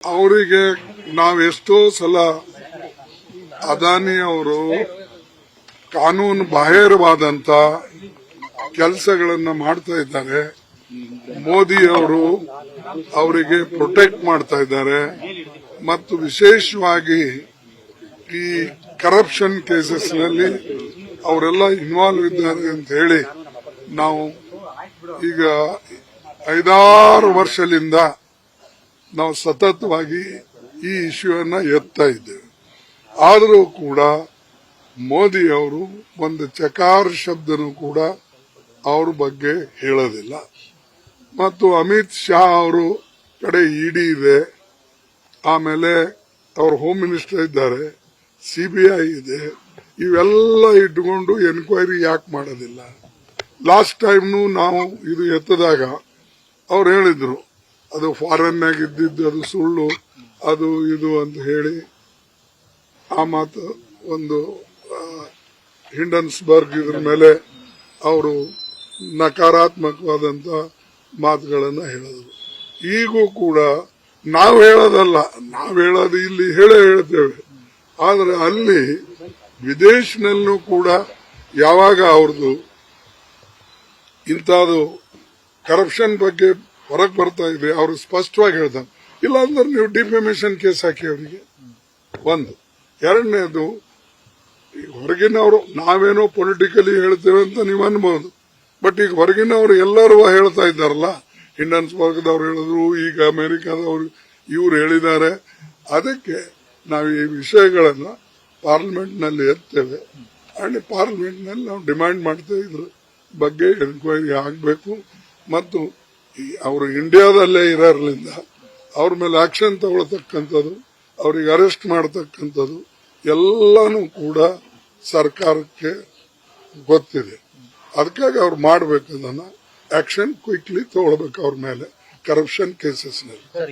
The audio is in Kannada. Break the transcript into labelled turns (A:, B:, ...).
A: ಅವರಿಗೆ ನಾವೆಷ್ಟೋ ಸಲ ಅದಾನಿ ಅವರು ಕಾನೂನು ಬಾಹಿರವಾದಂತ ಕೆಲಸಗಳನ್ನ ಮಾಡ್ತಾ ಇದ್ದಾರೆ. ಮೋದಿ ಅವರು ಅವರಿಗೆ ಪ್ರೊಟೆಕ್ಟ್ ಮಾಡ್ತಾ ಇದ್ದಾರೆ ಮತ್ತು ವಿಶೇಷವಾಗಿ ಈ ಕರಪ್ಷನ್ ಕೇಸಸ್ ನಲ್ಲಿ ಅವರೆಲ್ಲ ಇನ್ವಾಲ್ವ್ ಇದ್ದಾರೆ ಅಂತ ಹೇಳಿ ನಾವು ಈಗ 5-6 ವರ್ಷದಿಂದ ನಾವು ಸತತವಾಗಿ ಈ ಇಶ್ಯೂವನ್ನ ಎತ್ತಾ ಇದ್ದೇವೆ. ಆದರೂ ಕೂಡ ಮೋದಿ ಅವರು ಒಂದು ಚಕಾರ ಶಬ್ದನೂ ಕೂಡ ಅವ್ರ ಬಗ್ಗೆ ಹೇಳೋದಿಲ್ಲ. ಮತ್ತು ಅಮಿತ್ ಶಾ ಅವರು ಕಡೆ ಇಡಿ ಇದೆ, ಆಮೇಲೆ ಅವ್ರ ಹೋಮ್ ಮಿನಿಸ್ಟರ್ ಇದ್ದಾರೆ, ಸಿಬಿಐ ಇದೆ. ಇವೆಲ್ಲ ಇಟ್ಕೊಂಡು ಎನ್ಕ್ವೈರಿ ಯಾಕೆ ಮಾಡೋದಿಲ್ಲ? ಲಾಸ್ಟ್ ಟೈಮ್ನು ನಾವು ಇದು ಎತ್ತದಾಗ ಅವ್ರು ಹೇಳಿದ್ರು ಅದು ಫಾರಿನ್ನಾಗ ಇದ್ದಿದ್ದು, ಅದು ಸುಳ್ಳು, ಅದು ಇದು ಅಂತ ಹೇಳಿ ಆ ಮಾತು ಒಂದು ಹಿಂಡನ್ಸ್ಬರ್ಗ್ ಇದ್ರ ಮೇಲೆ ಅವರು ನಕಾರಾತ್ಮಕವಾದಂತ ಮಾತುಗಳನ್ನ ಹೇಳಿದ್ರು. ಈಗೂ ಕೂಡ ನಾವು ಹೇಳೋದಲ್ಲ, ನಾವು ಹೇಳೋದು ಇಲ್ಲಿ ಹೇಳ್ತೇವೆ, ಆದರೆ ಅಲ್ಲಿ ವಿದೇಶನಲ್ಲೂ ಕೂಡ ಯಾವಾಗ ಅವ್ರದ್ದು ಇಂಥದ್ದು ಕರಪ್ಷನ್ ಬಗ್ಗೆ ಹೊರಗೆ ಬರ್ತಾ ಇದೆ, ಅವರು ಸ್ಪಷ್ಟವಾಗಿ ಹೇಳ್ತಾರೆ. ಇಲ್ಲಾಂದ್ರೆ ನೀವು ಡಿಫೆಮೇಷನ್ ಕೇಸ್ ಹಾಕಿ ಅವರಿಗೆ. ಒಂದು. ಎರಡನೇದು, ಹೊರಗಿನವರು ನಾವೇನೋ ಪೊಲಿಟಿಕಲಿ ಹೇಳ್ತೇವೆ ಅಂತ ನೀವು ಅನ್ಬಹುದು, ಬಟ್ ಈಗ ಹೊರಗಿನವರು ಎಲ್ಲರೂ ಹೇಳ್ತಾ ಇದ್ದಾರಲ್ಲ, ಹಿಂಡನ್ಸ್ಬರ್ಗ್ದವ್ರು ಹೇಳಿದ್ರು, ಈಗ ಅಮೆರಿಕಾದವರು ಇವ್ರು ಹೇಳಿದ್ದಾರೆ. ಅದಕ್ಕೆ ನಾವು ಈ ವಿಷಯಗಳನ್ನ ಪಾರ್ಲಿಮೆಂಟ್ ನಲ್ಲಿ ಎತ್ತೇವೆ. ಅಂಡ್ ಪಾರ್ಲಿಮೆಂಟ್ ನಲ್ಲಿ ನಾವು ಡಿಮ್ಯಾಂಡ್ ಮಾಡ್ತೇವೆ ಇದ್ರ ಬಗ್ಗೆ ಎನ್ಕ್ವೈರಿ ಆಗಬೇಕು ಮತ್ತು ಅವರು ಇಂಡಿಯಾದಲ್ಲೇ ಇರೋದ್ರಿಂದ ಅವ್ರ ಮೇಲೆ ಆಕ್ಷನ್ ತಗೊಳ್ತಕ್ಕಂಥದ್ದು, ಅವ್ರಿಗೆ ಅರೆಸ್ಟ್ ಮಾಡತಕ್ಕಂಥದ್ದು ಎಲ್ಲಾನು ಕೂಡ ಸರ್ಕಾರಕ್ಕೆ ಗೊತ್ತಿದೆ. ಅದಕ್ಕಾಗಿ ಅವ್ರು ಮಾಡಬೇಕು, ಅದನ್ನ ಆಕ್ಷನ್ ಕ್ವಿಕ್ಲಿ ತಗೊಳ್ಬೇಕು ಅವ್ರ ಮೇಲೆ ಕರಪ್ಷನ್ ಕೇಸಸ್ ನಲ್ಲಿ.